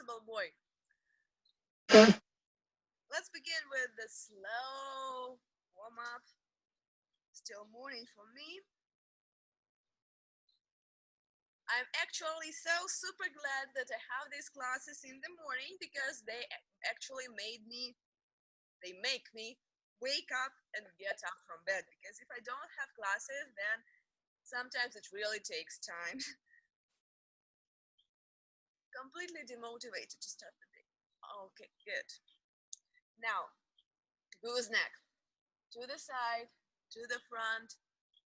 humble boy. Let's begin with the slow warm-up. Still morning for me. I'm actually so super glad that I have these classes in the morning because they actually make me wake up and get up from bed. Because if I don't have classes, then sometimes it really takes time. Completely demotivated to start the day. Okay, good. Now, who's next? To the side, to the front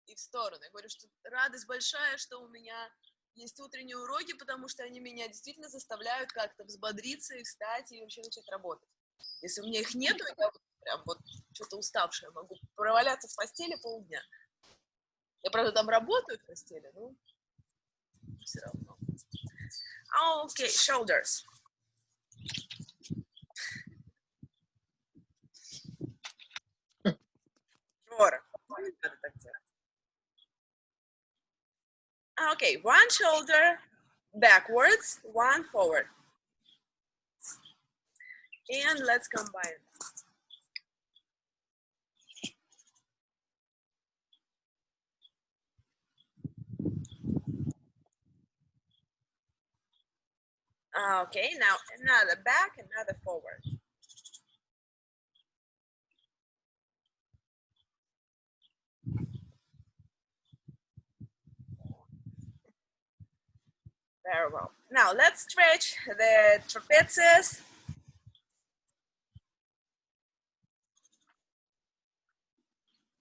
и в сторону. Я говорю, что радость большая, что у меня есть утренние уроки, потому что они меня действительно заставляют как-то взбодриться и встать и вообще начать работать. Если у меня их нет, я прям вот что-то уставшая, могу проваляться в постели полдня. Я, правда, там работаю в постели, но все равно. Okay, shoulders. Жора, не надо так делать. Okay, one shoulder backwards, one forward. And let's combine. Okay, now another back, another forward. Very well. Now let's stretch the trapezius.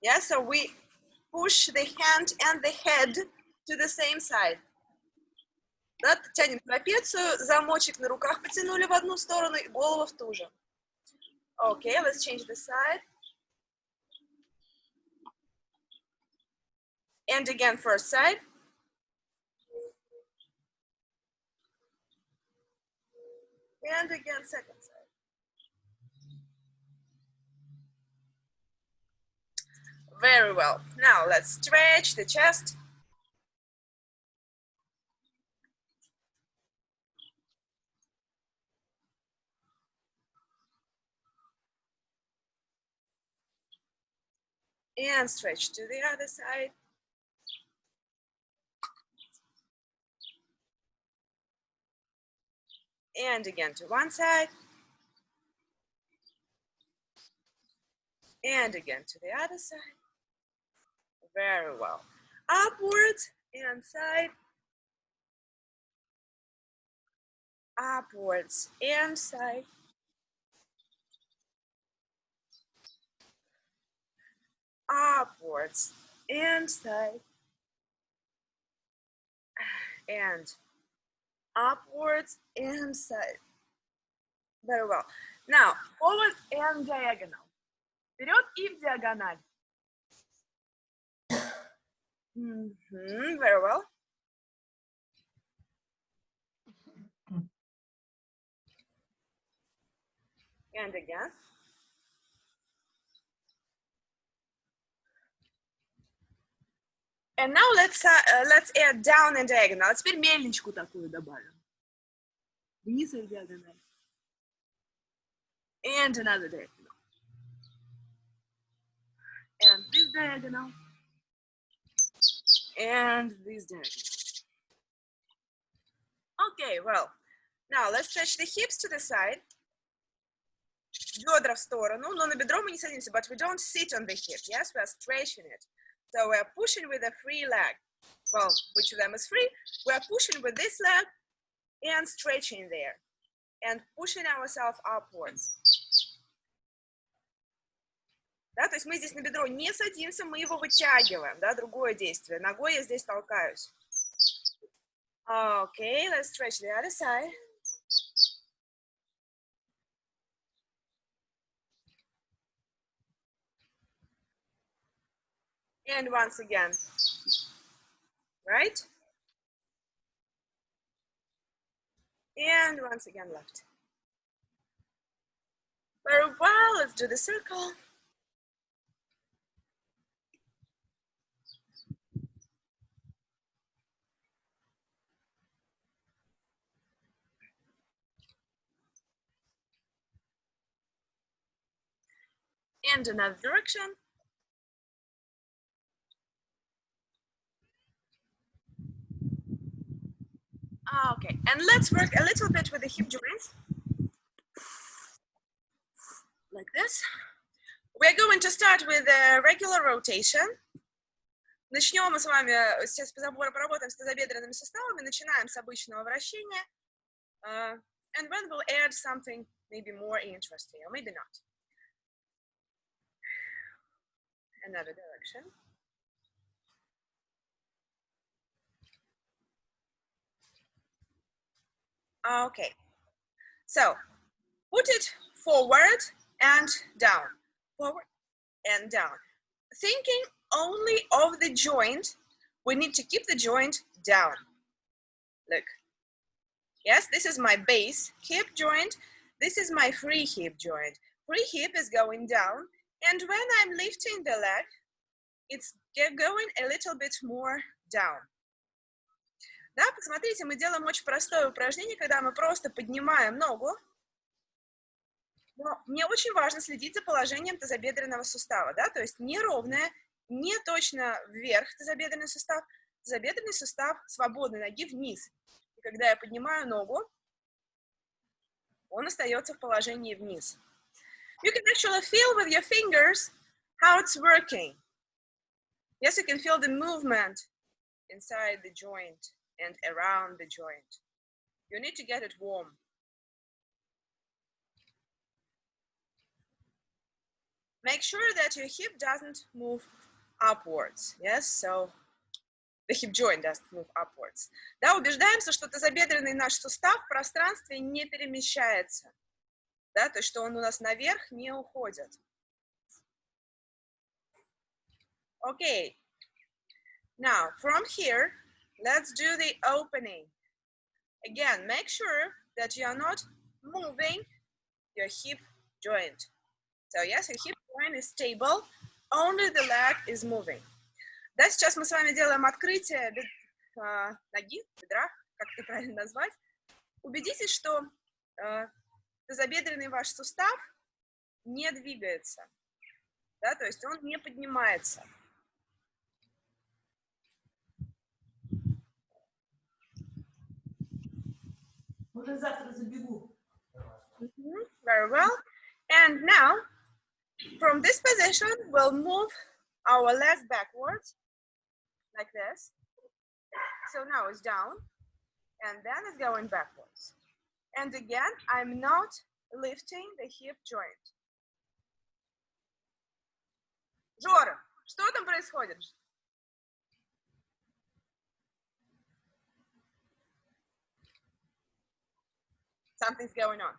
Yeah, so we push the hand and the head to the same side. Да, тянем трапецию, замочек на руках потянули в одну сторону и голову в ту же. Okay, let's change the side. And again, first side. And again, second side. Very well. Now let's stretch the chest. And stretch to the other side. And again to one side. And again to the other side. Very well. Upwards and side. Upwards and side. Upwards and side. And upwards and side. Very well. Now, forward and diagonal. Вперед и в диагональ. Very well. And again. And now let's add down and diagonal. А теперь мельничку такую добавим. Вниз и в диагональ. And another diagonal. And this diagonal. And this diagonal. Okay, well, now let's stretch the hips to the side. Бедра в сторону, но на бедро мы не садимся, but we don't sit on the hip, yes, we are stretching it. So we are pushing with a free leg. Well, which of them is free? We are pushing with this leg and stretching there. And pushing ourselves upwards. Да, то есть мы здесь на бедро не садимся, мы его вытягиваем, да, другое действие. Ногой я здесь толкаюсь. Okay, let's stretch the other side. And once again, right? And once again, left. Very well, let's do the circle. and another direction. Okay, and let's work a little bit with the hip joints. Like this. We're going to start with a regular rotation. Начнем мы с вами, сейчас поработаем с тазобедренными суставами, начинаем с обычного вращения. And then we'll add something maybe more interesting, or maybe not. Another direction. Okay, so put it forward and down, forward and down. Thinking only of the joint, we need to keep the joint down. Look, yes, this is my base hip joint. This is my free hip joint. Free hip is going down, and when I'm lifting the leg, it's going a little bit more down. Да, посмотрите, мы делаем очень простое упражнение, когда мы просто поднимаем ногу. Но мне очень важно следить за положением тазобедренного сустава, да, то есть не ровное, не точно вверх тазобедренный сустав свободной ноги вниз. И когда я поднимаю ногу, он остается в положении вниз. You can actually feel with your fingers how it's working. Yes, you can feel the movement inside the joint and around the joint. You need to get it warm. Make sure that your hip doesn't move upwards. Yes, so the hip joint doesn't move upwards. Да, убеждаемся, что тазобедренный наш сустав в пространстве не перемещается. Да, то есть что он у нас наверх не уходит. Okay. Now, from here, let's do the opening. Again, make sure that you are not moving your hip joint. So, yes, your hip joint is stable, only the leg is moving. Да, сейчас мы с вами делаем открытие ноги, бедра, как это правильно назвать. Убедитесь, что тазобедренный ваш сустав не двигается, да, то есть он не поднимается. Уже завтра забегу. Very well. And now, from this position, we'll move our leg backwards, like this. So now it's down, and then it's going backwards. And again, I'm not lifting the hip joint. Жора, что там происходит? Something's going on.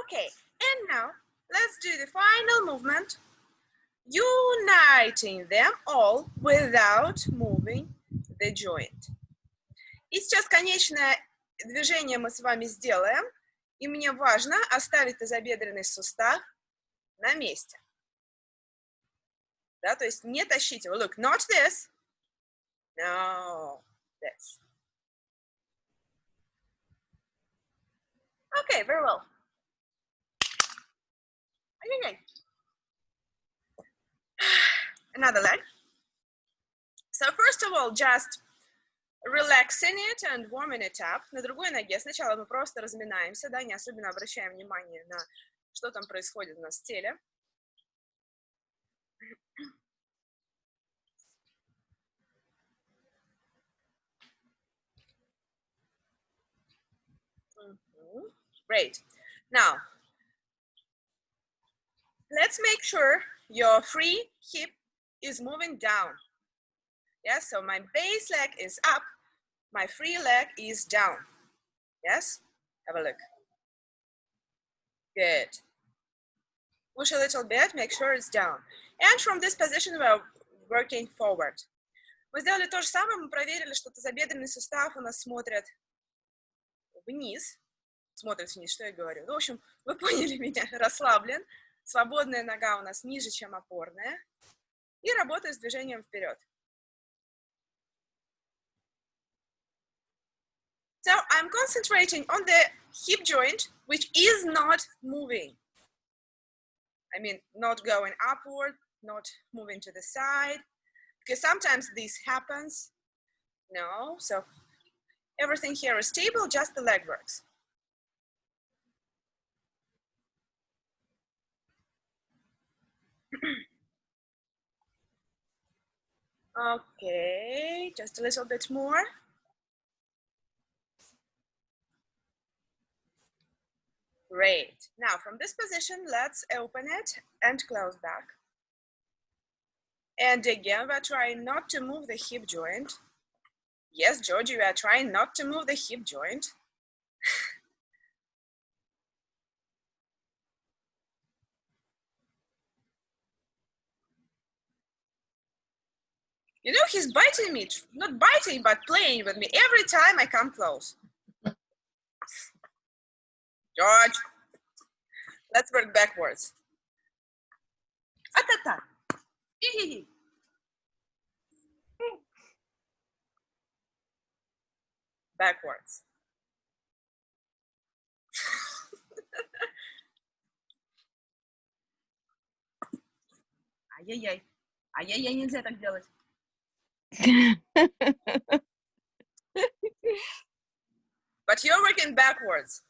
Okay, and now let's do the final movement, uniting them all without moving the joint. И сейчас конечное движение мы с вами сделаем, и мне важно оставить тазобедренный сустав на месте. Да, то есть не тащить его. Look, not this. No, this. Okay, very well. Okay. Another leg. So first of all, just relaxing it and warming it up. На другой ноге сначала мы просто разминаемся, да, не особенно обращаем внимание на что там происходит у нас в теле. Great. Now, let's make sure your free hip is moving down. Yes, so my base leg is up, my free leg is down. Yes, have a look. Good. Push a little bit, make sure it's down. And from this position, we're working forward. Мы сделали то же самое, мы проверили, что тазобедренный сустав у нас смотрит вниз. Смотрит вниз, что я говорю. Ну, в общем, вы поняли меня, расслаблен. Свободная нога у нас ниже, чем опорная. И работаю с движением вперед. So I'm concentrating on the hip joint, which is not moving. I mean, not going upward, not moving to the side, because sometimes this happens. No, so everything here is stable, just the leg works. Okay, just a little bit more. Great. Now from this position, let's open it and close back. And again, we're trying not to move the hip joint. Yes, Georgie, we are trying not to move the hip joint. You know, he's biting me, not biting, but playing with me every time I come close. George, let's work backwards. Atata. Backwards. Ай-яй-яй. Ай-яй-яй, нельзя так делать. But you're working backwards.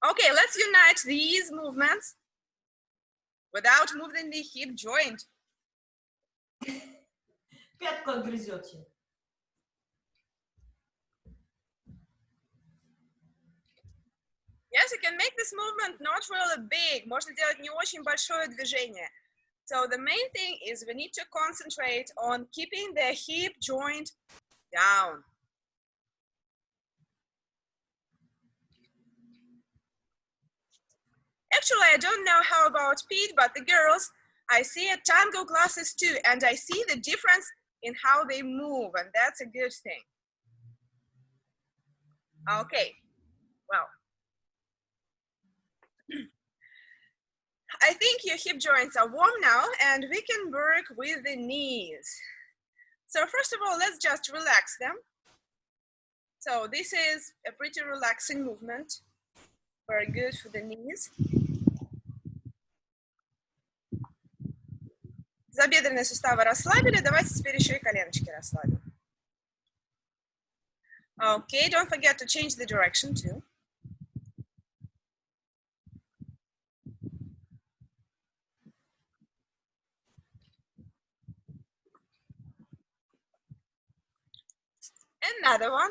Okay, let's unite these movements without moving the hip joint. Пятку отгрызете. Yes, you can make this movement not really big. Можно делать не очень большое движение. So the main thing is we need to concentrate on keeping the hip joint down. Actually, I don't know how about Pete, but the girls, I see at tango classes too, and I see the difference in how they move, and that's a good thing. Okay, well. I think your hip joints are warm now, and we can work with the knees. So first of all, let's just relax them. So this is a pretty relaxing movement. Very good for the knees. Тазобедренные суставы расслабили. Давайте теперь еще и коленочки расслабим. Okay, don't forget to change the direction too. Another one.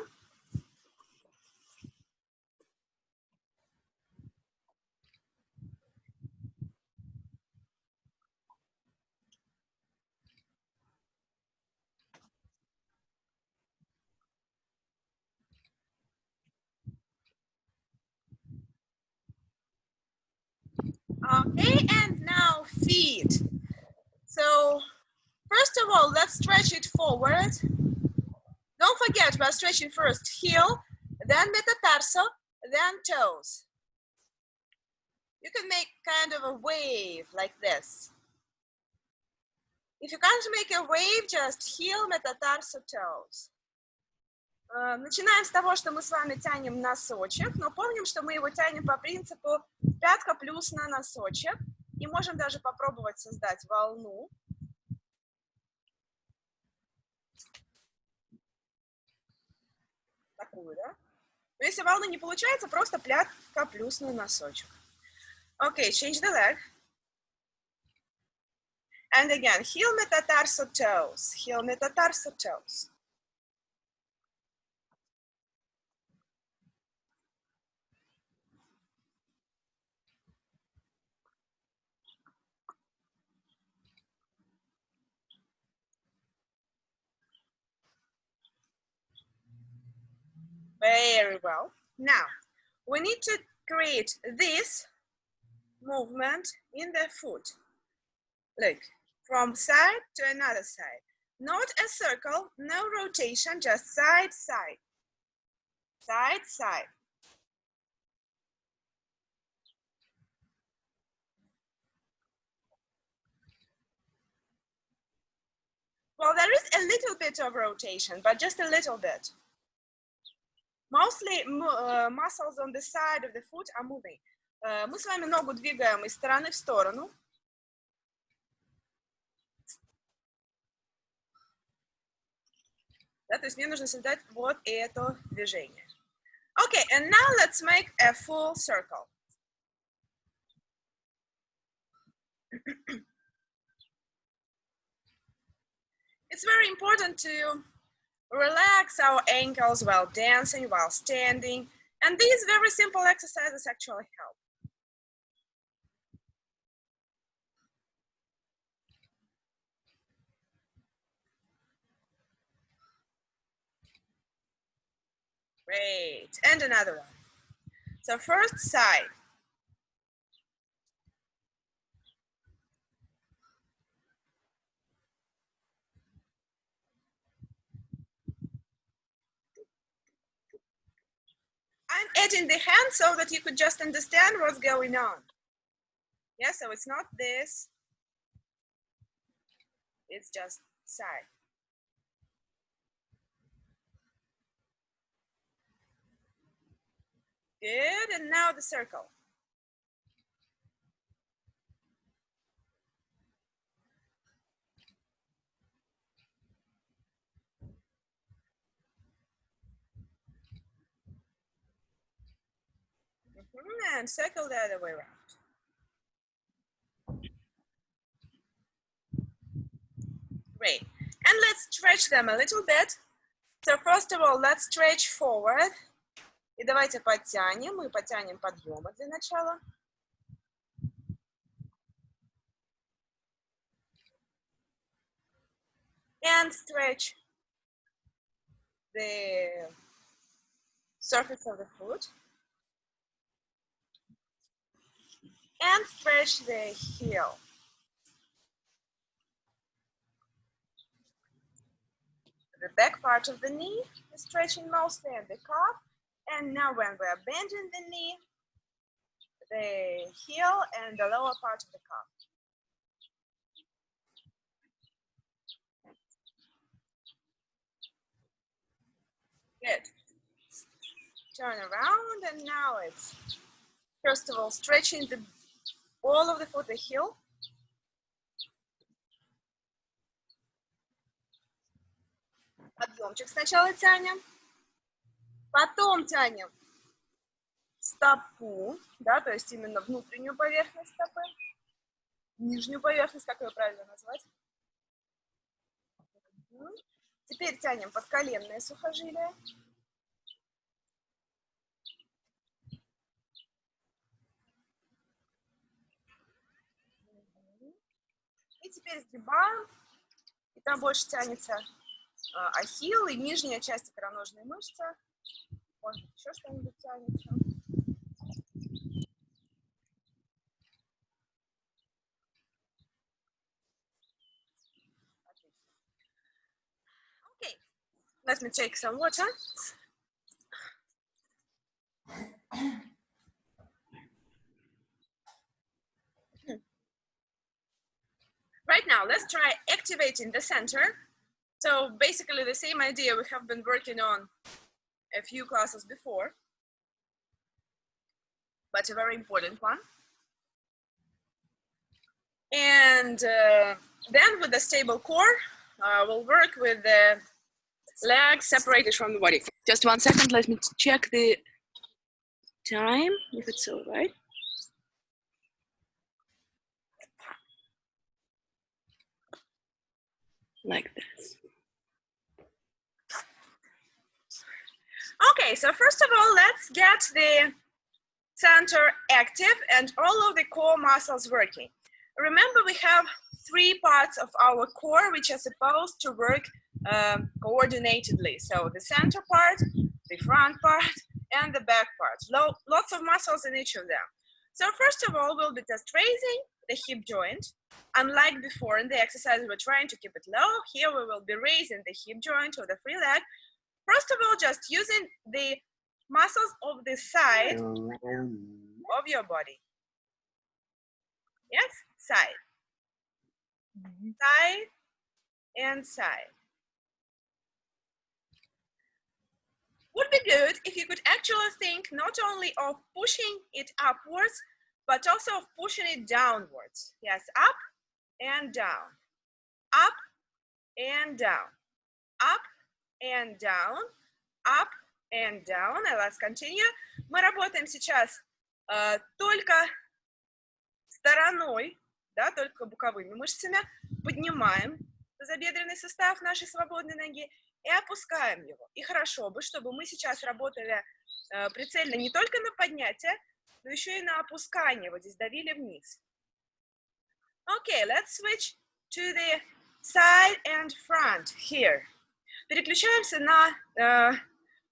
Okay, and now feet. So first of all, let's stretch it forward. Don't forget, we're stretching first heel, then metatarso, then toes. You can make kind of a wave like this. If you can't make a wave, just heel, metatarso, toes. Начинаем с того, что мы с вами тянем носочек, но помним, что мы его тянем по принципу пятка плюс на носочек. И можем даже попробовать создать волну. Такую, да? Но если волны не получается, просто пятка плюс на носочек. Okay, change the leg. And again, heel, metatarso, toes. Heel, metatarso, toes. Very well. Now, we need to create this movement in the foot. Look, from side to another side. Not a circle, no rotation, just side, side. Side, side. Well, there is a little bit of rotation, but just a little bit. Mostly muscles on the side of the foot are moving. Мы с вами ногу двигаем из стороны в сторону. Да, то есть мне нужно создать вот это движение. Okay, and now let's make a full circle. It's very important to relax our ankles while dancing, while standing, and these very simple exercises actually help. Great, and another one. So first side. I'm adding the hand so that you could just understand what's going on. Yeah, so it's not this, it's just side. Good, and now the circle. And circle the other way around. Great, and let's stretch them a little bit. So first of all, let's stretch forward. И давайте подтянем, мы потянем подъемы для начала. And stretch the surface of the foot. And stretch the heel. The back part of the knee is stretching mostly, and the calf. And now when we are bending the knee, the heel and the lower part of the calf. Good. Turn around, and now it's, first of all, stretching the all of the foot, the heel. Подъемчик сначала тянем, потом тянем стопу, да, то есть именно внутреннюю поверхность стопы, нижнюю поверхность, как ее правильно назвать. Теперь тянем подколенные сухожилия. И теперь сгибаем, и там больше тянется ахилл и нижняя часть икроножной мышцы. Может быть, еще что-нибудь тянется. Okay, let me take some water. Right now, let's try activating the center. So basically the same idea we have been working on a few classes before, but a very important one. And then with the stable core, we'll work with the legs separated from the body. Just 1 second, let me check the time, if it's all right. Like this. Okay, so first of all, let's get the center active and all of the core muscles working. Remember, we have 3 parts of our core which are supposed to work coordinatedly. So the center part, the front part, and the back part. Lots of muscles in each of them. So first of all, we'll be just raising the hip joint. Unlike before in the exercise, we're trying to keep it low. Here we will be raising the hip joint or the free leg. First of all, just using the muscles of the side of your body. Yes, side. Side, and side. Would be good if you could actually think not only of pushing it upwards, but also of pushing it downwards. Yes, up and down, up and down, up and down, up and down. And let's continue. Мы работаем сейчас только стороной, да, только боковыми мышцами. Поднимаем тазобедренный сустав нашей свободной ноги и опускаем его. И хорошо бы, чтобы мы сейчас работали прицельно не только на поднятие, но еще и на опускание. Вот здесь давили вниз. Okay, let's switch to the side and front here. Переключаемся на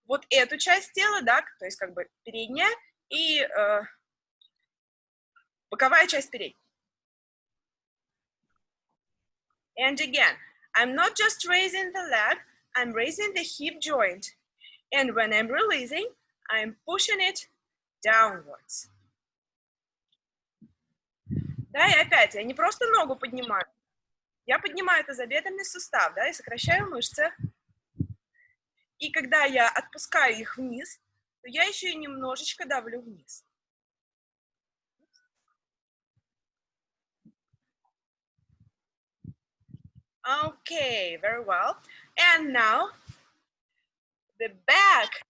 вот эту часть тела, да, то есть как бы передняя и боковая часть передней. And again, I'm not just raising the leg, I'm raising the hip joint. And when I'm releasing, I'm pushing it downwards. Да, и опять, я не просто ногу поднимаю, я поднимаю тазобедренный сустав, да, и сокращаю мышцы. И когда я отпускаю их вниз, то я еще и немножечко давлю вниз. Okay, very well. And now, the back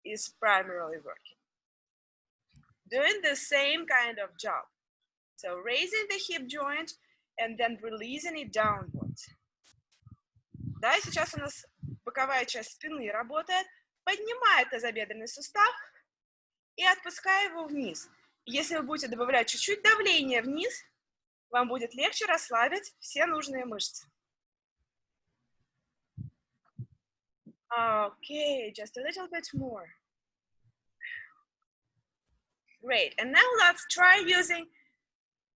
is primarily working. Doing the same kind of job. So raising the hip joint and then releasing it downwards. Да, и сейчас у нас боковая часть спины работает, поднимает тазобедренный сустав и отпуская его вниз. Если вы будете добавлять чуть-чуть давления вниз, вам будет легче расслабить все нужные мышцы. Okay, just a little bit more. Great, and now let's try using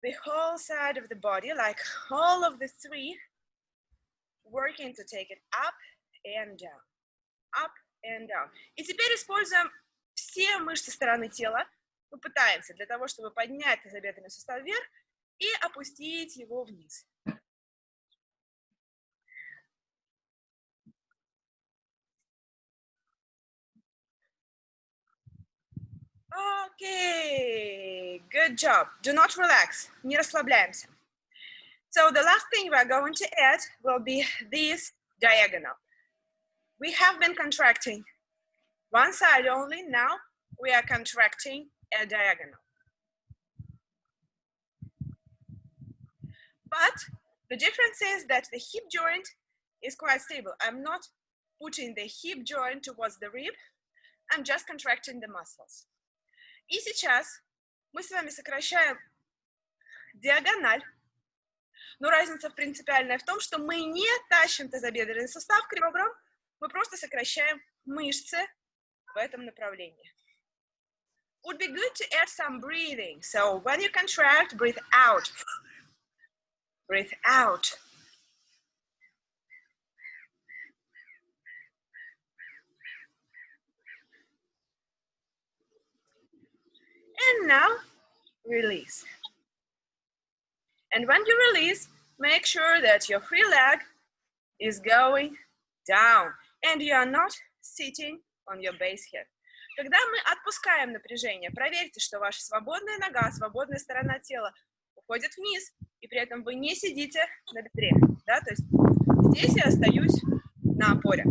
the whole side of the body, like all of the three, working to take it up and down, up and down. И теперь используем все мышцы стороны тела. Мы пытаемся для того, чтобы поднять тазобедренный сустав вверх и опустить его вниз. Okay, good job. Do not relax. Не расслабляемся. So the last thing we're going to add will be this diagonal. We have been contracting one side only. Now we are contracting a diagonal. But the difference is that the hip joint is quite stable. I'm not putting the hip joint towards the rib. I'm just contracting the muscles. И сейчас мы с вами сокращаем диагональ. Но разница принципиальная в том, что мы не тащим тазобедренный сустав к ребрам, мы просто сокращаем мышцы в этом направлении. Would be good to add some breathing. So when you contract, breathe out. Breathe out. And now, release. And when you release, make sure that your free leg is going down. And you are not sitting on your base here. Когда мы отпускаем напряжение, проверьте, что ваша свободная нога, свободная сторона тела уходит вниз, и при этом вы не сидите на бедре. Да? То есть здесь я остаюсь на опоре.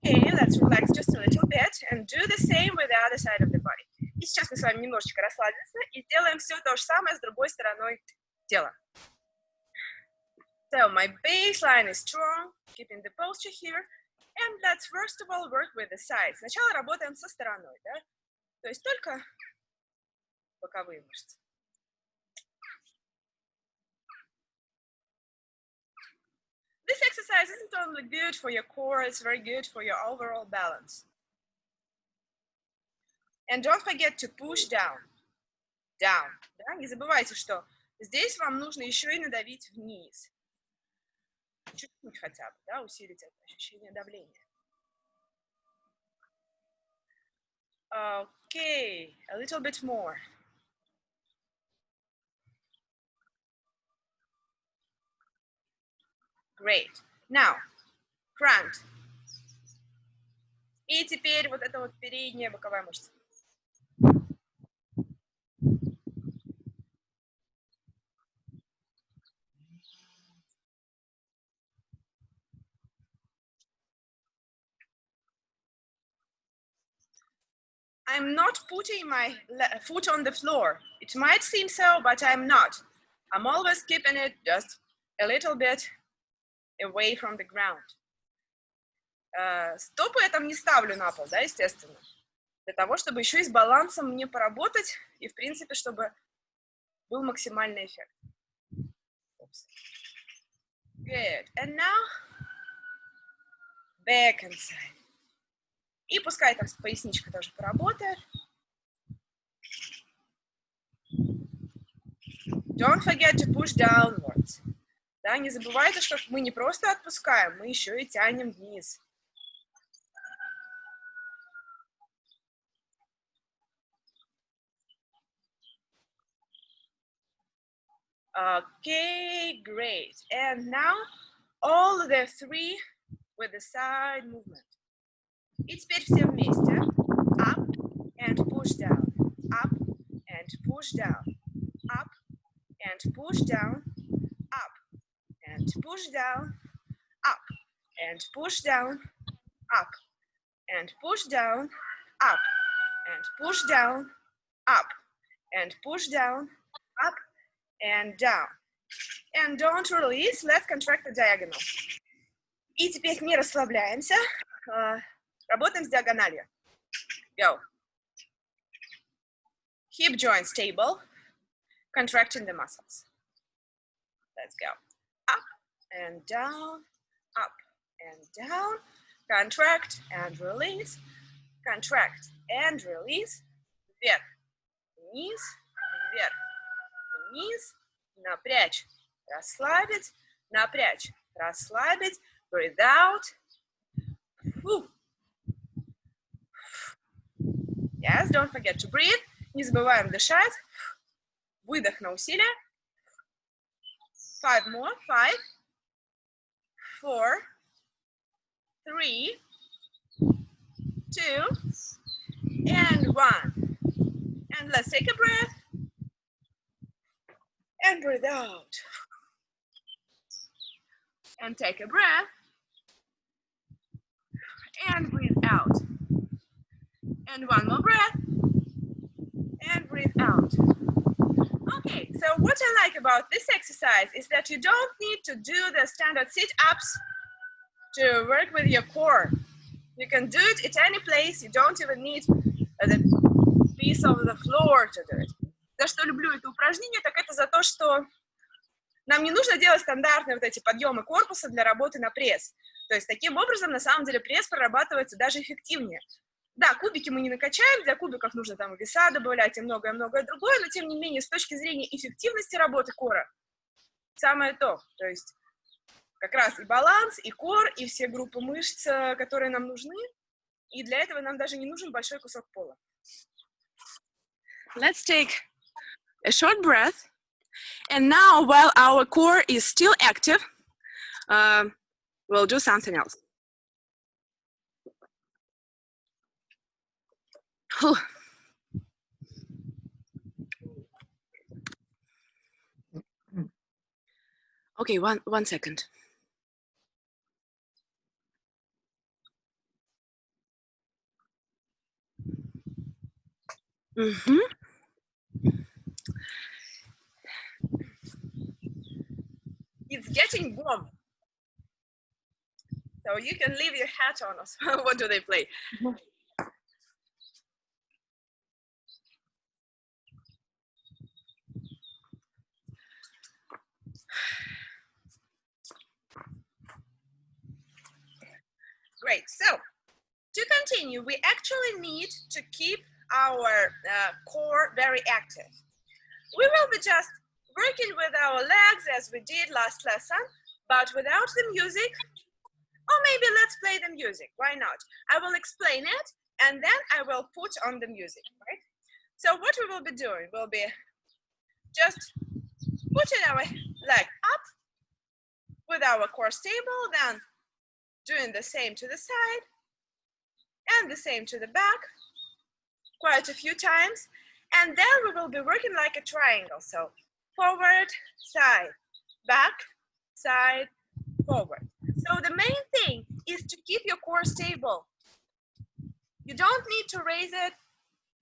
Okay, let's relax just a little bit and do the same with the other side of the body. И сейчас мы с вами немножечко расслабимся и сделаем все то же самое с другой стороной тела. So my baseline is strong, keeping the posture here. And let's first of all work with the sides. Сначала работаем со стороной, да? То есть только боковые мышцы. This exercise isn't only good for your core, it's very good for your overall balance. And don't forget to push down. Down. Да? Не забывайте, что здесь вам нужно еще и надавить вниз. Чуть-чуть хотя бы, да, усилить это ощущение давления. Okay, a little bit more. Great. Now, front. И теперь вот эта вот передняя боковая мышца. I'm not putting my foot on the floor. It might seem so, but I'm not. I'm always keeping it just a little bit away from the ground. Стопы я там не ставлю на пол, да, естественно. Для того, чтобы еще и с балансом мне поработать, и, в принципе, чтобы был максимальный эффект. Good. And now, back and side. И пускай там поясничка тоже поработает. Don't forget to push downwards. Да, не забывайте, что мы не просто отпускаем, мы еще и тянем вниз. Okay, great. And now, all the three with the side movement. И теперь все вместе. Up and push down. Up and push down. Up and push down. Up and push down. Up and push down. Up and push down. Up and push down. Up and push down. Up and down. And don't release. Let's contract the diagonal. И теперь не расслабляемся. Работаем с диагональю. Go. Hip joints stable. Contracting the muscles. Let's go. Up and down. Up and down. Contract and release. Contract and release. Вверх. Вниз. Вверх. Вниз. Напрячь. Расслабить. Напрячь. Расслабить. Breathe out. Yes, don't forget to breathe. Не забываем дышать. Выдох на усилие. 5 more. 5, 4, 3, 2, and 1. And let's take a breath. And breathe out. And take a breath. And breathe out. And one more breath. And breathe out. Okay, so what I like about this exercise is that you don't need to do the standard sit-ups to work with your core. You can do it at any place. You don't even need the piece of the floor to do it. За что люблю это упражнение, так это за то, что нам не нужно делать стандартные вот эти подъемы корпуса для работы на пресс. То есть таким образом, на самом деле, пресс прорабатывается даже эффективнее. Да, кубики мы не накачаем, для кубиков нужно там веса добавлять и многое-многое другое, но тем не менее, с точки зрения эффективности работы кора, самое то. То есть как раз и баланс, и кор, и все группы мышц, которые нам нужны, и для этого нам даже не нужен большой кусок пола. Let's take a short breath. And now, while our core is still active, we'll do something else. Okay, one second. It's getting warm. So you can leave your hat on. What do they play? Great. So to continue, we actually need to keep our core very active. We will be just working with our legs as we did last lesson, but without the music. Or maybe let's play the music. Why not? I will explain it, and then I will put on the music, right? So what we will be doing will be just putting our leg up with our course table, then doing the same to the side and the same to the back quite a few times. And then we will be working like a triangle. So forward, side, back, side, forward. So the main thing is to keep your course table. You don't need to raise it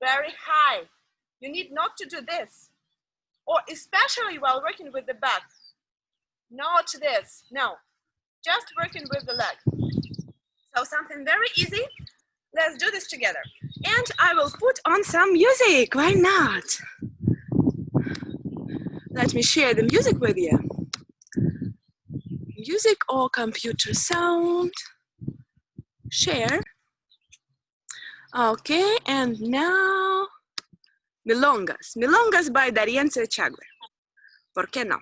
very high. You need not to do this. Or especially while working with the back. Not this, no. Just working with the leg. So something very easy. Let's do this together. And I will put on some music, why not? Let me share the music with you. Music or computer sound. Share. Okay, and now Milongas. Milongas by Darienzo Echagüe. ¿Por qué no?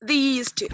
These two.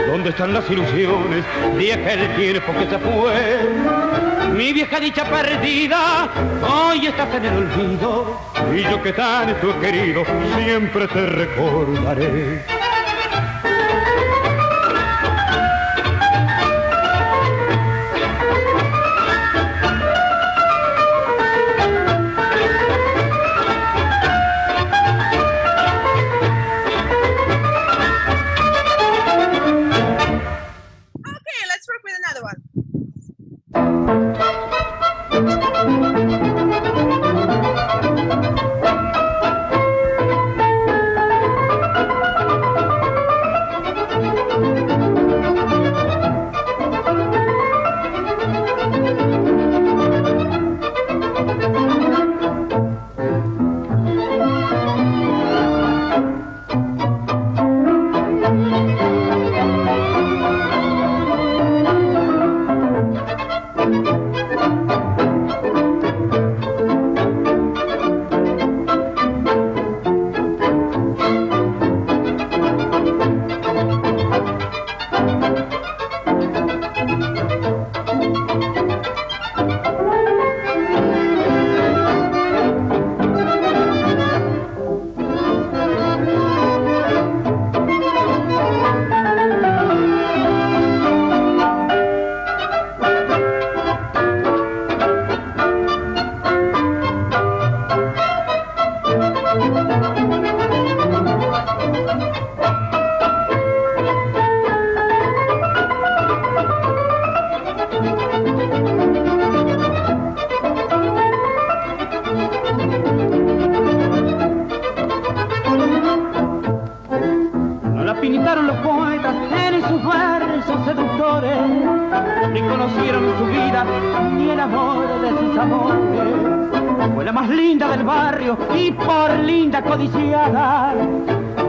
¿Dónde están las ilusiones de aquel tiempo que se fue? Mi vieja dicha perdida, hoy estás en el olvido, y yo que tanto he querido, siempre te recordaré.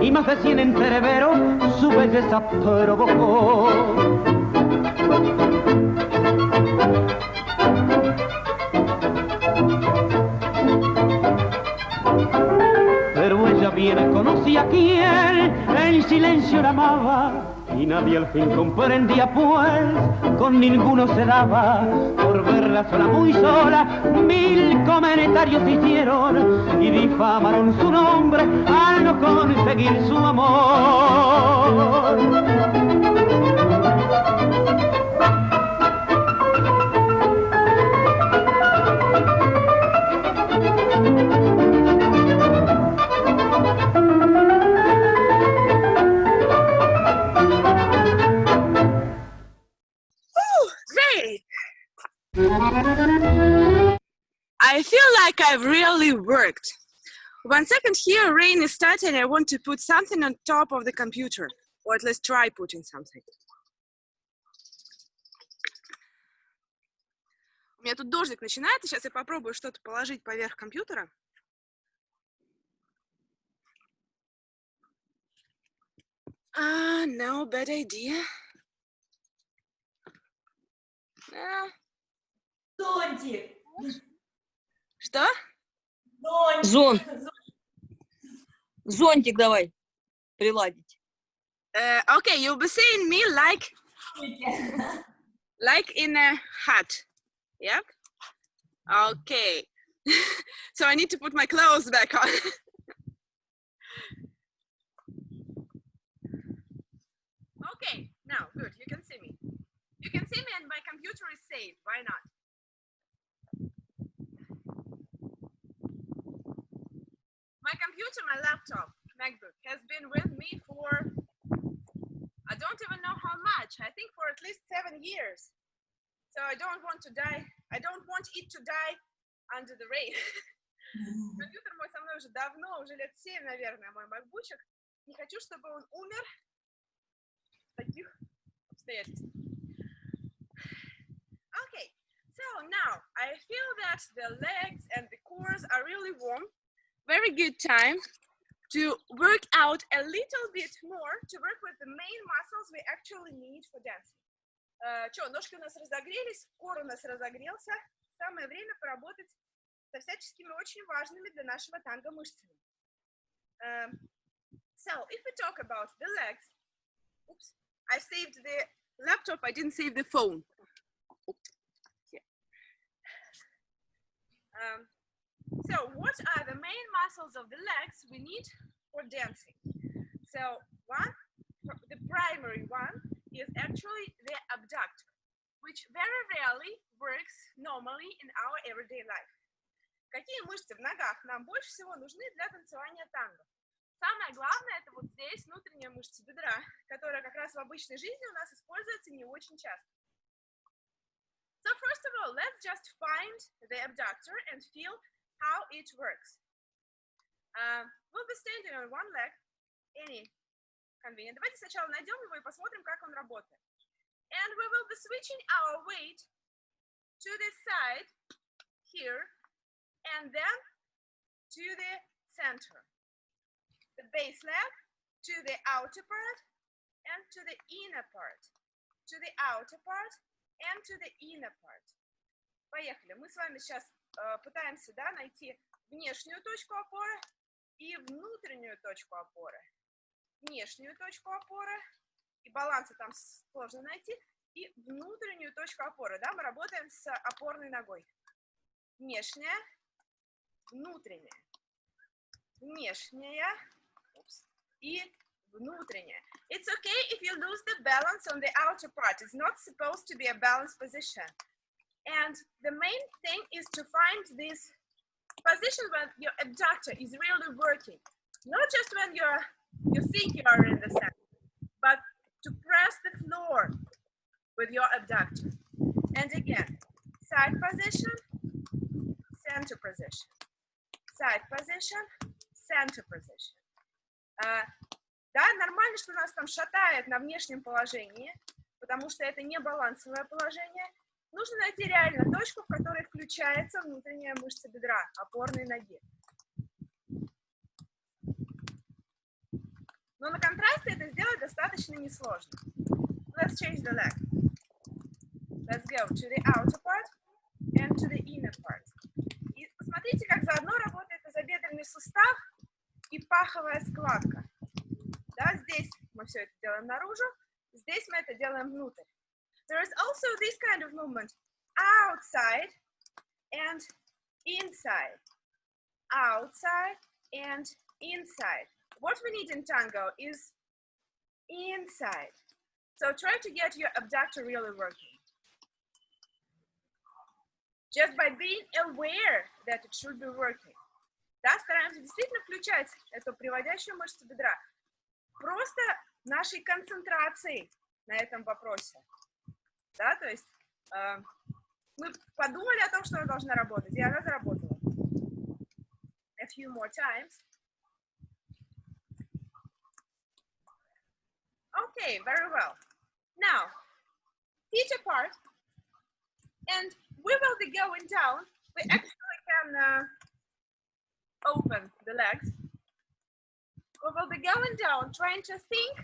Y más de 100 entreveros su belleza provocó. Pero ella bien conocía quién en silencio la amaba y nadie al fin comprendía pues con ninguno se daba por verla sola muy sola. Mil comentarios se hicieron y difamaron su nombre al no conseguir su amor. I feel like I've really worked. 1 second here, rain is starting. I want to put something on top of the computer, or at least try putting something. У меня тут дождик начинается. Сейчас я попробую что-то положить поверх компьютера. No bad idea. Зонтик. Что? Зонтик давай приладить. Okay, you'll be seeing me like in a hat. Yep. Okay. So I need to put my clothes back on. Okay, now good. You can see me. You can see me and my computer is safe. Why not? My computer, my laptop, MacBook, has been with me for, I don't even know how much. I think for at least 7 years. So I don't want to die. I don't want it to die under the rain. Компьютер мой со мной уже давно, уже лет 7, наверное, мой макбучек. Не хочу, чтобы он умер в таких обстоятельствах. Okay, so now I feel that the legs and the cores are really warm. Very good time to work out a little bit more, to work with the main muscles we actually need for dancing. Что, ножки у нас разогрелись, кор у нас разогрелся. Самое время поработать со всяческими очень важными для нашего танго мышцами. So, if we talk about the legs, oops, I saved the laptop, I didn't save the phone. So, what are the main muscles of the legs we need for dancing? So, the primary one is actually the abductor, which very rarely works normally in our everyday life. Какие мышцы в ногах нам больше всего нужны для танцевания танго? Самое главное, это вот здесь внутренняя мышца бедра, которая как раз в обычной жизни у нас используется не очень часто. So first of all, let's just find the abductor and feel how it works. We'll be standing on one leg, any convenient. Давайте сначала найдем его и посмотрим, как он работает. And we will be switching our weight to the side here and then to the center. The base leg to the outer part and to the inner part. To the outer part and to the inner part. Поехали. Мы с вами сейчас пытаемся, да, найти внешнюю точку опоры и внутреннюю точку опоры. Внешнюю точку опоры, и баланса там сложно найти, и внутреннюю точку опоры, да, мы работаем с опорной ногой. Внешняя, внутренняя, внешняя, и внутренняя. It's okay if you lose the balance on the outer part. It's not supposed to be a balanced position. And the main thing is to find this position when your abductor is really working. Not just when you think you are in the center, but to press the floor with your abductor. And again, side position, center position. Side position, center position. Да, нормально, что нас там шатает на внешнем положении, потому что это не балансовое положение. Нужно найти реально точку, в которой включается внутренняя мышца бедра, опорной ноги. Но на контрасте это сделать достаточно несложно. Let's change the leg. Let's go to the outer part and to the inner part. И посмотрите, как заодно работает тазобедренный сустав и паховая складка. Да, здесь мы все это делаем наружу, здесь мы это делаем внутрь. There is also this kind of movement outside and inside. Outside and inside. What we need in tango is inside. So try to get your abductor really working. Just by being aware that it should be working. Да, стараемся действительно включать эту приводящую мышцу бедра. Просто нашей концентрацией на этом вопросе. Да, то есть мы подумали о том, что она должна работать, и она заработала. A few more times. Okay, very well. Now, feet apart, and we will be going down. We actually can open the legs. We will be going down, trying to think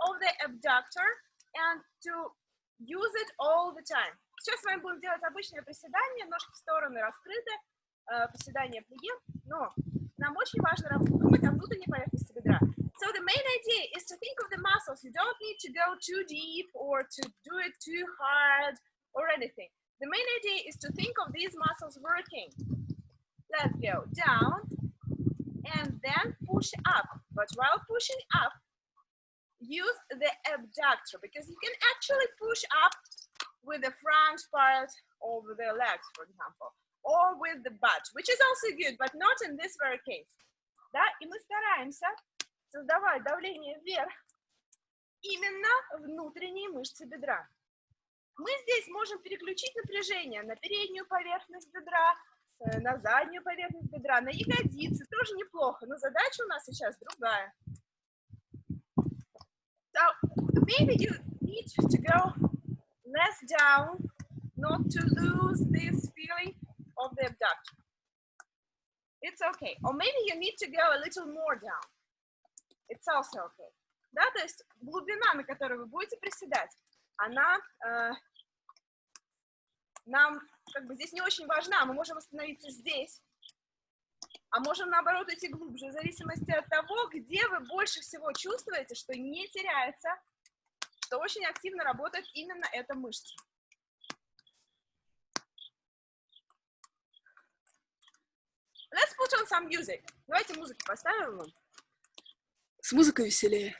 of the abductor and to use it all the time. Сейчас с вами будем делать обычное приседание, ножки в стороны раскрыты, приседание плие, но нам очень важно думать о внутренней поверхности бедра. So the main idea is to think of the muscles. You don't need to go too deep or to do it too hard or anything. The main idea is to think of these muscles working. Let's go down and then push up. But while pushing up, use the abductor because you can actually push up with the front part of the legs, for example, or with the butt, which is also good, but not in this very case. Да? И мы стараемся создавать давление вверх именно внутренние мышцы бедра. Мы здесь можем переключить напряжение на переднюю поверхность бедра, на заднюю поверхность бедра, на ягодицы, тоже неплохо, но задача у нас сейчас другая. So maybe you need to go less down, not to lose this feeling of the abduction. It's okay. Or maybe you need to go a little more down. It's also okay. Да, то есть глубина, на которой вы будете приседать, она нам как бы здесь не очень важна. Мы можем остановиться здесь, а можем наоборот идти глубже, в зависимости от того, где вы больше всего чувствуете, что не теряется, что очень активно работает именно эта мышца. Let's put on some music. Давайте музыку поставим. С музыкой веселее.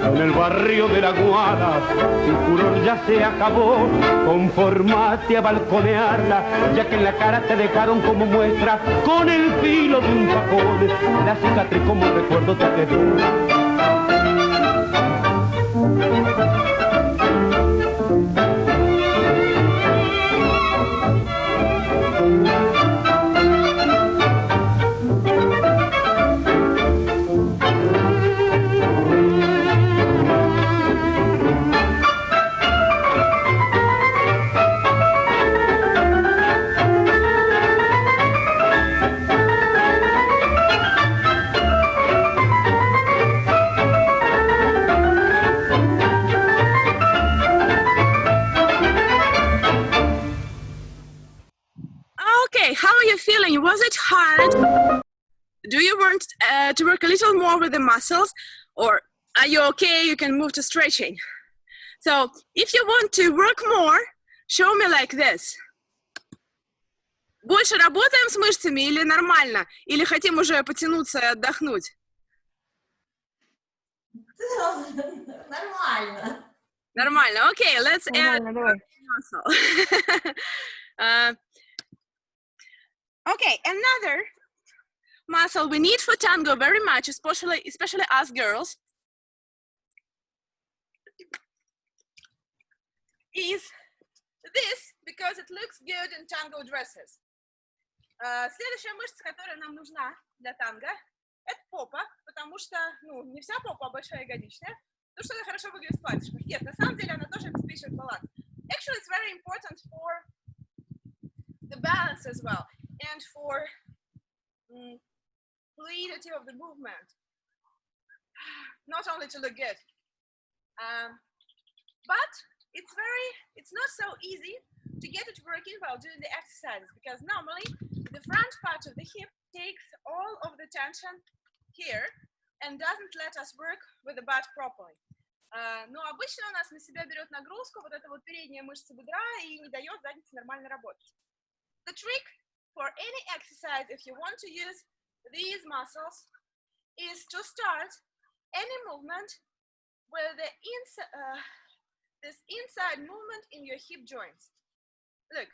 En el barrio de la Guada, tu furor ya se acabó. Conformate a balconearla, ya que en la cara te dejaron como muestra, con el filo de un facón, la cicatriz como recuerdo te quedó. to work a little more with the muscles, or are you okay? You can move to stretching. So if you want to work more, show me like this. Больше работаем с мышцами или нормально? Или хотим уже потянуться и отдохнуть? Нормально. Нормально. Okay, let's add Давай. muscle. Okay, another muscle we need for tango very much, especially us girls, is this, because it looks good in tango dresses. Следующая мышца, которая нам нужна для танго, это попа, потому что, ну, не вся попа, а большая ягодичная, потому что она хорошо выглядит в платьишках. Нет, на самом деле она тоже обеспечивает баланс. Actually, it's very important for the balance as well, and for fluidity of the movement, not only to look good. But it's not so easy to get it working while doing the exercises, because normally the front part of the hip takes all of the tension here and doesn't let us work with the butt properly. Но обычно у нас на себя берет нагрузку вот эта вот передняя мышца бедра и не дает заднице нормально работать. The trick for any exercise, if you want to use these muscles, is to start any movement with the this inside movement in your hip joints. Look,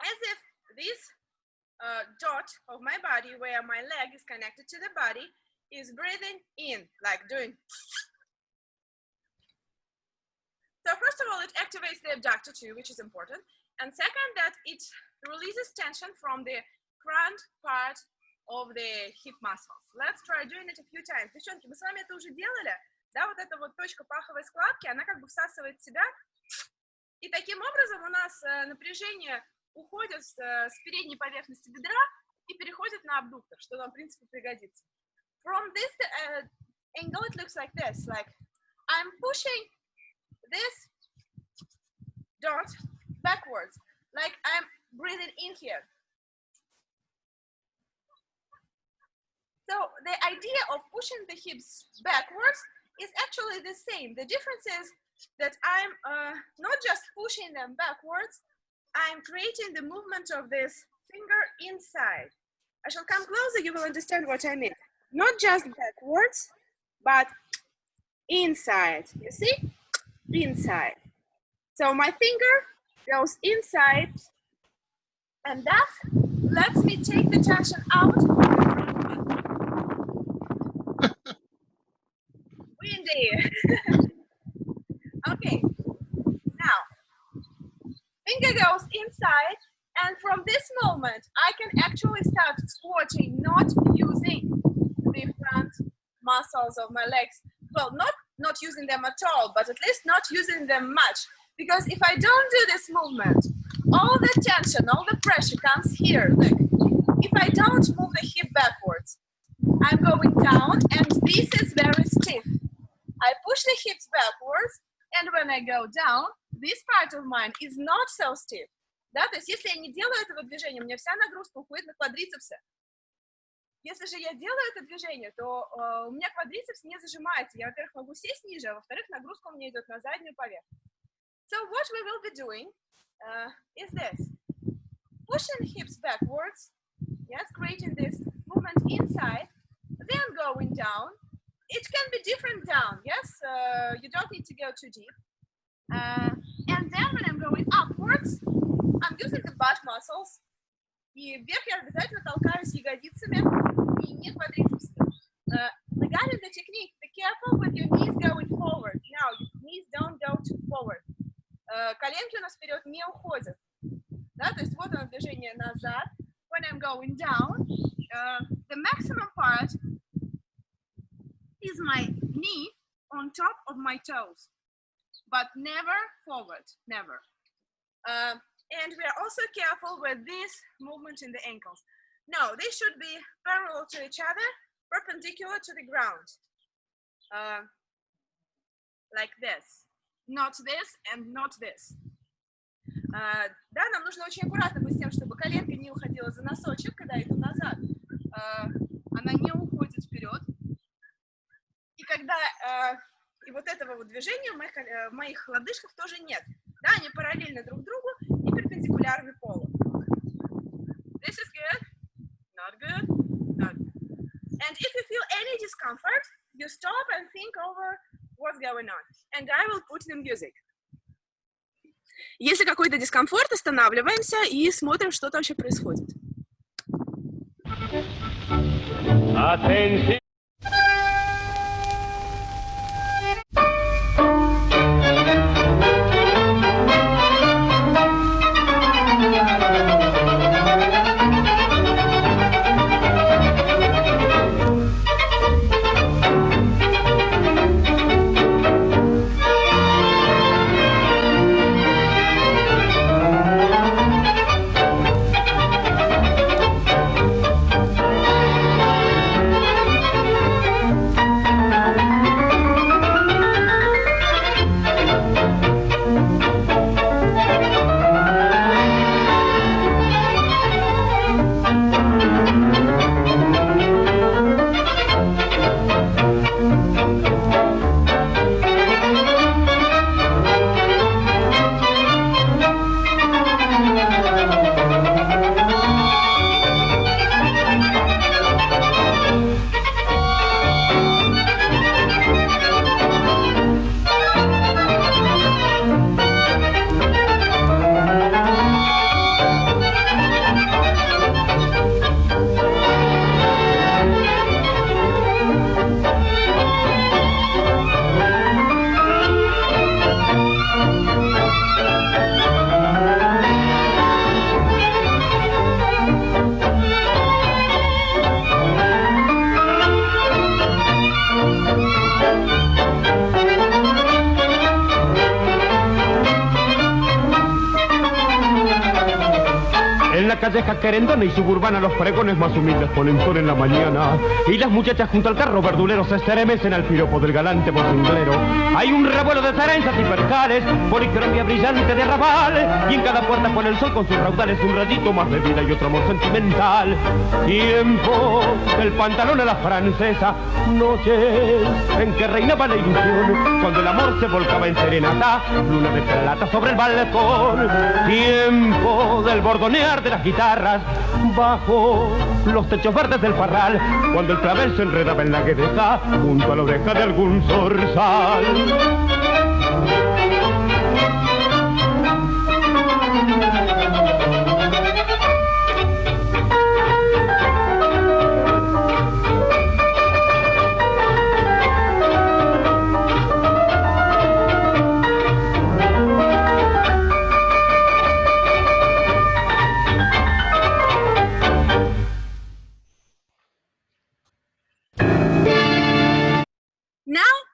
as if this dot of my body, where my leg is connected to the body, is breathing in, like doing. So first of all, it activates the abductor too, which is important. And second, that it releases tension from the front part of the hip muscles. Let's try doing it a few times. Девчонки, мы с вами это уже делали. Да, вот эта вот точка паховой складки, она как бы всасывает в себя. И таким образом у нас напряжение уходит с передней поверхности бедра и переходит на абдуктор, что нам, в принципе, пригодится. From this angle, it looks like this. Like I'm pushing this dot backwards, like I'm breathing in here. So the idea of pushing the hips backwards is actually the same. The difference is that I'm not just pushing them backwards, I'm creating the movement of this finger inside. I shall come closer, you will understand what I mean. Not just backwards, but inside, you see? Inside. So my finger goes inside and thus lets me take the tension out. Windy. Okay, now finger goes inside, and from this moment I can actually start squatting, not using the front muscles of my legs. Well, not using them at all, but at least not using them much. Because if I don't do this movement, all the tension, all the pressure comes here. Look, if I don't move the hip backwards, I'm going down, and this is very stiff. I push the hips backwards, and when I go down, this part of mine is not so stiff. Да, то есть если я не делаю этого движения, у меня вся нагрузка уходит на квадрицепсы. Если же я делаю это движение, то у меня квадрицепс не зажимается. Я, во-первых, могу сесть ниже, а во-вторых, нагрузка у меня идет на заднюю поверхность. So what we will be doing is this. Pushing hips backwards, yes, creating this movement inside, then going down. It can be different down, yes? You don't need to go too deep. And then when I'm going upwards, I'm using the butt muscles. И вверх я обязательно толкаюсь ягодицами и не квадрицепсами. Regarding the technique, be careful with your knees going forward. Now, your knees don't go too forward. Коленки у нас вперед не уходят. Да, то есть вот оно движение назад. When I'm going down, the maximum part is my knee on top of my toes, but never forward, never. And we are also careful with this movement in the ankles. No, they should be parallel to each other, perpendicular to the ground. Like this. Not this and not this. Да, нам нужно очень аккуратно быть с тем, чтобы коленка не уходила за носочек, когда иду назад. она не уходит вперед. И когда и вот этого вот движения в моих лодыжках тоже нет. Да, они параллельны друг другу и перпендикулярны полу. This is good, not good, not good. And if you feel any discomfort, you stop and think over what's going on. And I will put the music. Если какой-то дискомфорт, останавливаемся и смотрим, что там вообще происходит. Atención. En la calleja querendona y suburbana los pregones más humildes ponen sol en la mañana y las muchachas junto al carro verdulero se estremecen al piropo del galante vocinglero. Hay un revuelo de zarenzas y percales, policromia brillante de arrabal y en cada puerta pone el sol con sus raudales un rayito más de vida y otro amor sentimental. Tiempo del pantalón a la francesa, noches en que reinaba la ilusión cuando el amor se volcaba en serenata, luna de plata sobre el balcón. Tiempo del bordonear de las guitarras bajo los techos verdes del parral cuando el clavel se enredaba en la guedeja junto a la oreja de algún zorzal.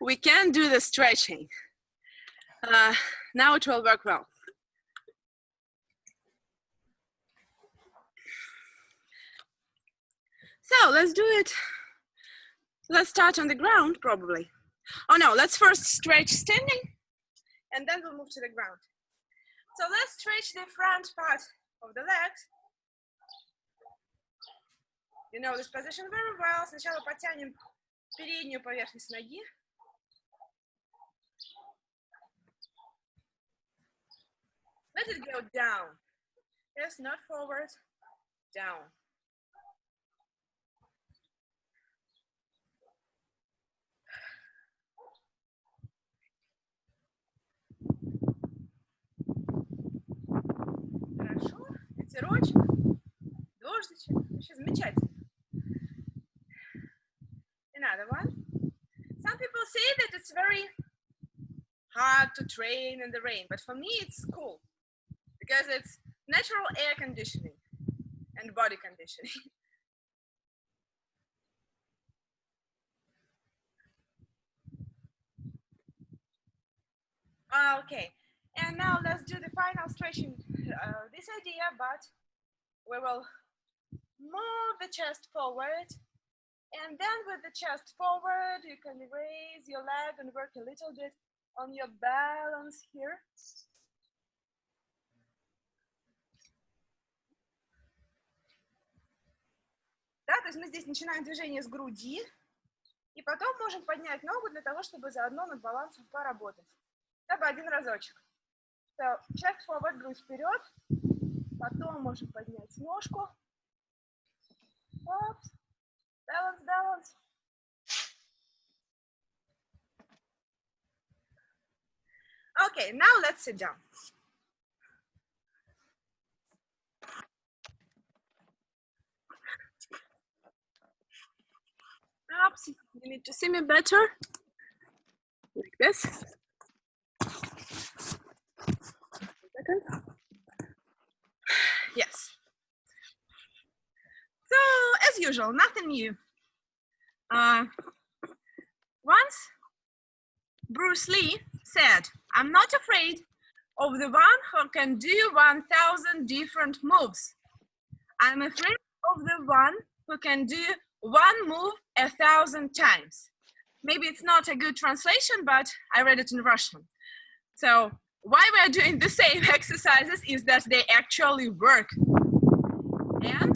We can do the stretching. Now it will work well. So let's do it. Let's start on the ground probably. Oh no, let's first stretch standing and then we'll move to the ground. So let's stretch the front part of the legs. You know this position very well. Сначала подтянем переднюю поверхность ноги. Let it go down. Yes, not forward, down. Хорошо. Ветерочек, дождичек. Вообще замечательно. Another one. Some people say that it's very hard to train in the rain, but for me it's cool. Because it's natural air conditioning and body conditioning. Okay, and now let's do the final stretching. This idea, but we will move the chest forward. And then with the chest forward, you can raise your leg and work a little bit on your balance here. Да, то есть мы здесь начинаем движение с груди, и потом можем поднять ногу для того, чтобы заодно над балансом поработать. Хотя бы один разочек. So, chest forward, грудь вперед. Потом можем поднять ножку. Опс. Balance, balance. Okay, now let's sit down. Oops, you need to see me better. Like this. Yes. So, as usual, nothing new. Once Bruce Lee said, "I'm not afraid of the one who can do 1,000 different moves. I'm afraid of the one who can do one move 1,000 times." Maybe it's not a good translation, but I read it in Russian. So why we are doing the same exercises is that they actually work. And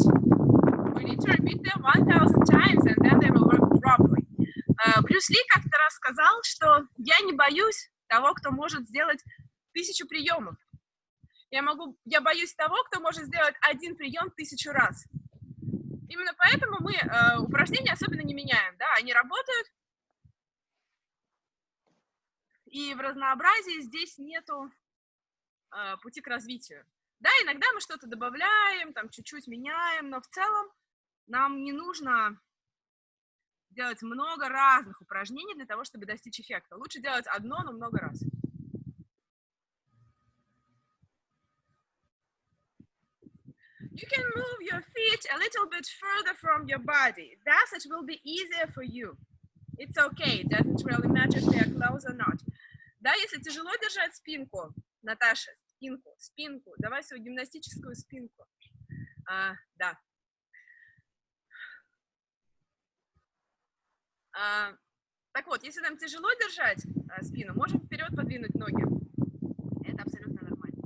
we need to repeat them 1,000 times, and then they will work properly. Брюс Ли как-то раз сказал, что я не боюсь того, кто может сделать 1000 приемов. Я боюсь того, кто может сделать один прием 1000 раз. Именно поэтому мы упражнения особенно не меняем, да, они работают, и в разнообразии здесь нету пути к развитию. Да, иногда мы что-то добавляем, там чуть-чуть меняем, но в целом нам не нужно делать много разных упражнений для того, чтобы достичь эффекта. Лучше делать одно, но много раз. You can move your feet a little bit further from your body. Thus, it will be easier for you. It's okay. It doesn't really matter if they are close or not. Да, если тяжело держать спинку, Наташа, спинку. Давай свою гимнастическую спинку. Да. Так вот, если нам тяжело держать спину, можем вперед подвинуть ноги. Это абсолютно нормально.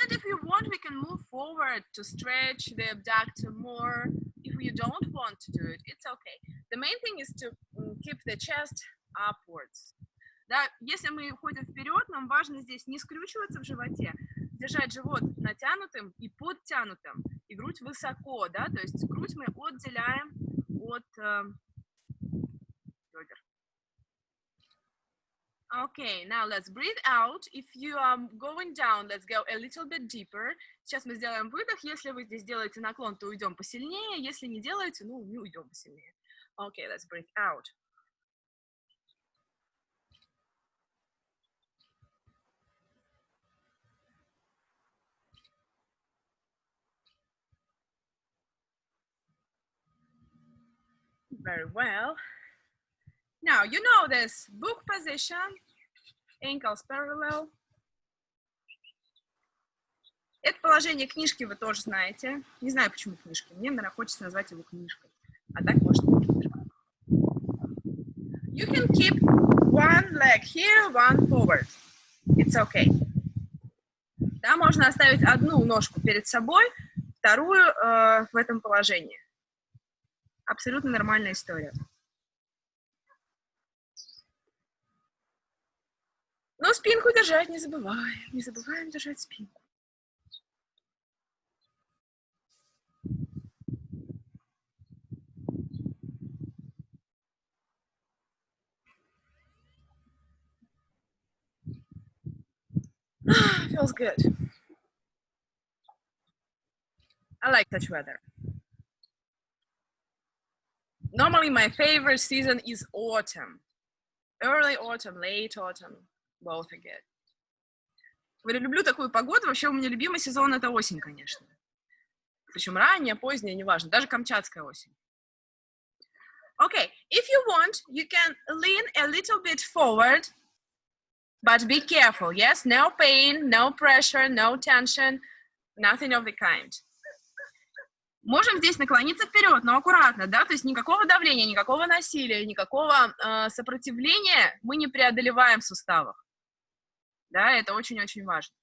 And if you want, we can move forward to stretch the abductor more. If you don't want to do it, it's okay. The main thing is to keep the chest upwards. Да, если мы уходим вперед, нам важно здесь не скрючиваться в животе, держать живот натянутым и подтянутым, и грудь высоко, да, то есть грудь мы отделяем от бедер. Okay, now let's breathe out. If you are going down, let's go a little bit deeper. Сейчас мы сделаем выдох. Если вы здесь делаете наклон, то уйдем посильнее. Если не делаете, ну, не уйдем посильнее. Okay, let's breathe out. Very well. Now, you know this book position, ankles parallel. Это положение книжки вы тоже знаете. Не знаю, почему книжки. Мне, наверное, хочется назвать его книжкой. А так может быть книжка. You can keep one leg here, one forward. It's okay. Да, можно оставить одну ножку перед собой, вторую в этом положении. Абсолютно нормальная история. Но спинку держать не забываем. Не забываем держать спинку. Feels good. I like such weather. Normally my favorite season is autumn. Early autumn, late autumn, both are good. Я люблю такую погоду. Вообще у меня любимый сезон это осень, конечно. Причем ранняя, поздняя, неважно. Даже камчатская осень. Okay, if you want, you can lean a little bit forward, but be careful, yes? No pain, no pressure, no tension, nothing of the kind. Можем здесь наклониться вперед, но аккуратно, да, то есть никакого давления, никакого насилия, никакого сопротивления мы не преодолеваем в суставах. Да, это очень-очень важно.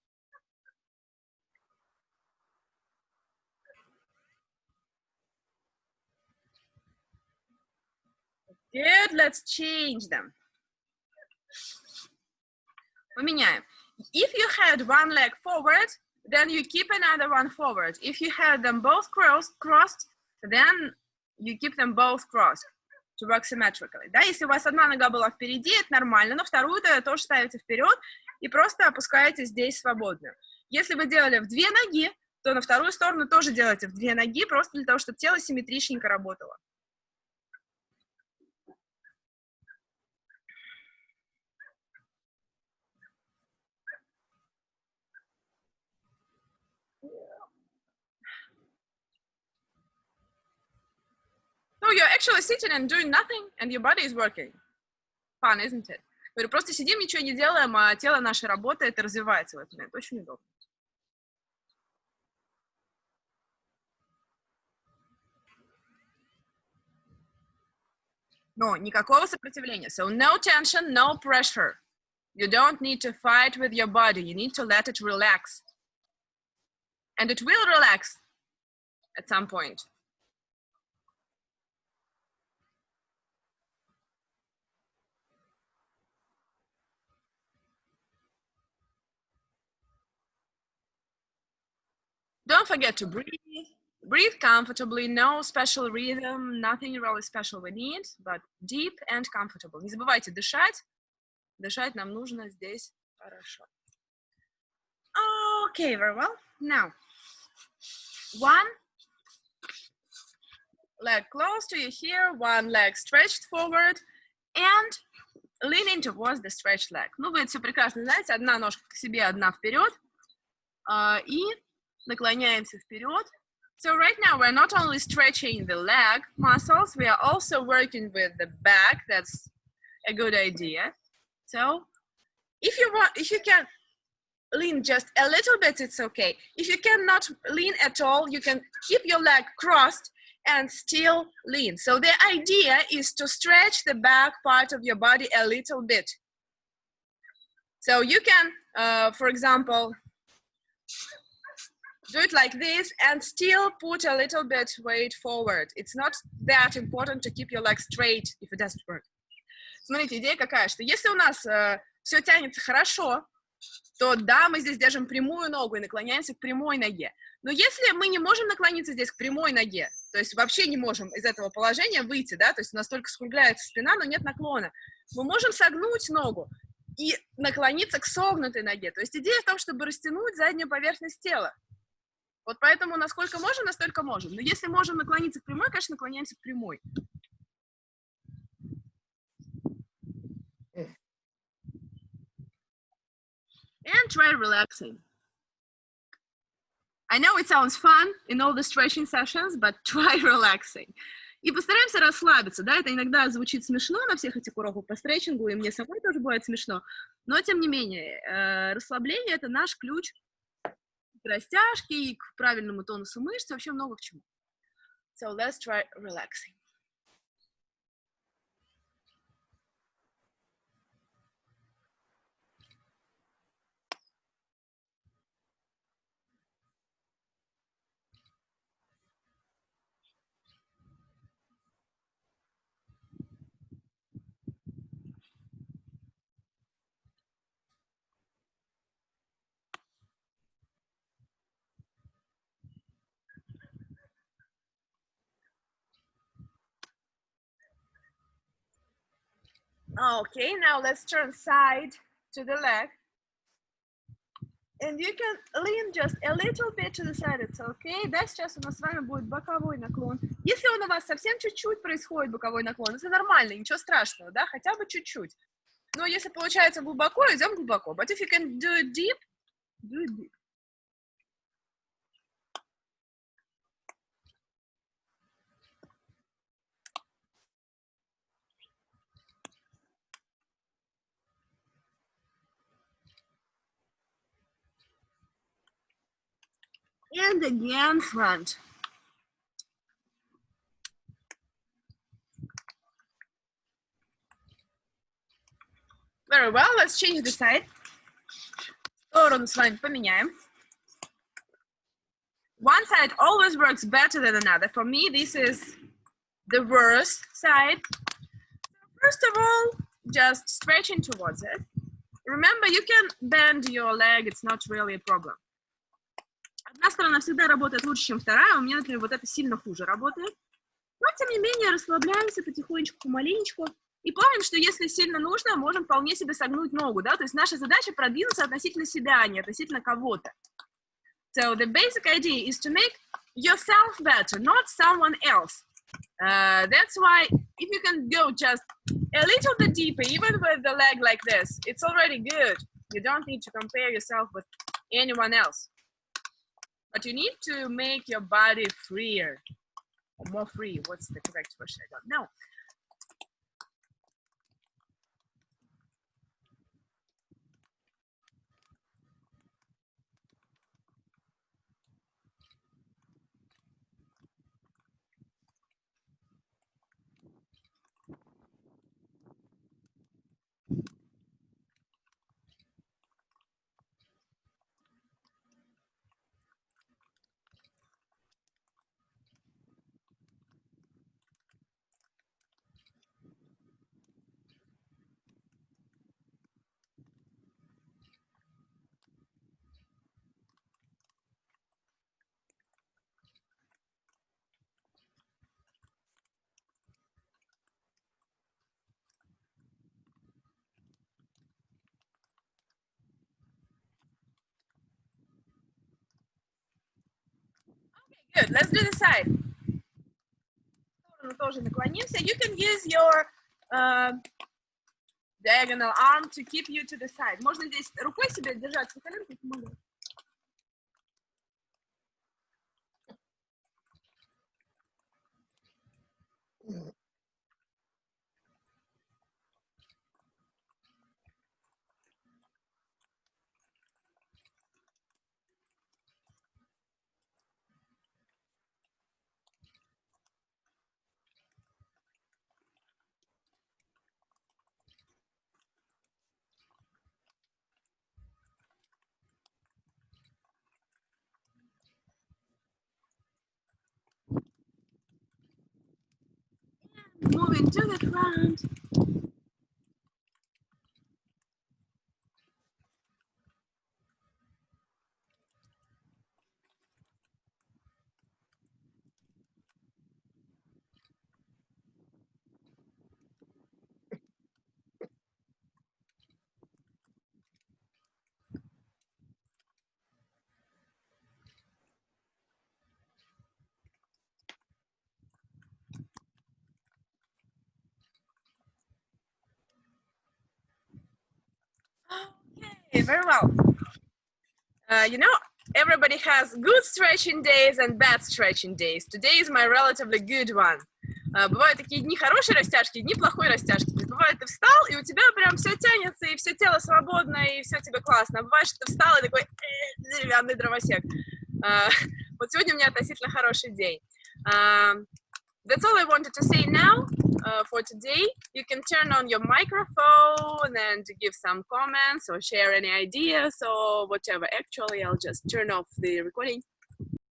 Good, let's change them. Поменяем. If you had one leg forward, then you keep another one forward. If you had them both crossed, then you keep them both crossed to work symmetrically. Да, если у вас одна нога была впереди, это нормально, но вторую-то тоже ставите вперед и просто опускаете здесь свободно. Если вы делали в две ноги, то на вторую сторону тоже делайте в две ноги, просто для того, чтобы тело симметричненько работало. So you're actually sitting and doing nothing, and your body is working. Fun, isn't it? Говорю, просто сидим, ничего не делаем, а тело наше работает и развивается в этот момент. Очень удобно. Но никакого сопротивления. So no tension, no pressure. You don't need to fight with your body. You need to let it relax. And it will relax at some point. Don't forget to breathe. Breathe comfortably, no special rhythm, nothing really special we need, but deep and comfortable. Не забывайте дышать. Дышать нам нужно здесь хорошо. Okay, very well. Now, one leg close to you here, one leg stretched forward, and leaning towards the stretched leg. Ну, вы это все прекрасно знаете. Одна ножка к себе, одна вперед. И наклоняемся вперед. So right now we're not only stretching the leg muscles, we are also working with the back. That's a good idea. So if you can lean just a little bit, it's okay. If you cannot lean at all, you can keep your leg crossed and still lean. So the idea is to stretch the back part of your body a little bit. So you can, for example, do it like this and still put a little bit weight forward. It's not that important to keep your leg straight if it doesn't work. Смотрите, идея какая, что если у нас все тянется хорошо, то да, мы здесь держим прямую ногу и наклоняемся к прямой ноге. Но если мы не можем наклониться здесь к прямой ноге, то есть вообще не можем из этого положения выйти, да, то есть у нас только скругляется спина, но нет наклона, мы можем согнуть ногу и наклониться к согнутой ноге. То есть идея в том, чтобы растянуть заднюю поверхность тела. Вот поэтому насколько можем, настолько можем. Но если можем наклониться к прямой, конечно, наклоняемся к прямой. And try relaxing. I know it sounds fun in all the stretching sessions, but try relaxing. И постараемся расслабиться, да, это иногда звучит смешно на всех этих уроках по стретчингу, и мне самой тоже бывает смешно, но тем не менее, расслабление — это наш ключ к растяжке и к правильному тонусу мышц, вообще много к чему. So let's try relaxing. Okay, now let's turn side to the leg. And you can lean just a little bit to the side, it's okay. Да, сейчас у нас с вами будет боковой наклон. Если он у вас совсем чуть-чуть происходит боковой наклон, это нормально, ничего страшного, да, хотя бы чуть-чуть. Но если получается глубоко, идем глубоко. But if you can do it deep, do it deep. And again, front. Very well, let's change the side. Сторону с вами поменяем. One side always works better than another. For me, this is the worst side. First of all, just stretching towards it. Remember, you can bend your leg, it's not really a problem. Одна сторона всегда работает лучше, чем вторая. У меня, например, вот это сильно хуже работает. Но, тем не менее, расслабляемся потихонечку, помаленечку. И помним, что если сильно нужно, можем вполне себе согнуть ногу, да? То есть наша задача продвинуться относительно себя, а не относительно кого-то. So the basic idea is to make yourself better, not someone else. That's why if you can go just a little bit deeper, even with the leg like this, it's already good. You don't need to compare yourself with anyone else. But you need to make your body freer, or more free. What's the correct version? I don't know. Good. Let's do the side. You can use your diagonal arm to keep you to the side. Можно здесь рукой себе держать за коленку. Moving to the front. Okay, very well. You know, everybody has good stretching days and bad stretching days. Today is my relatively good one. Бывают такие дни хорошей растяжки, дни плохой растяжки. То есть бывает, ты встал, и у тебя прям все тянется, и все тело свободно, и все тебе классно. А бывает, что ты встал, и такой деревянный дровосек. Вот сегодня у меня относительно хороший день. That's all I wanted to say now for today. You can turn on your microphone and give some comments or share any ideas or whatever. Actually, I'll just turn off the recording.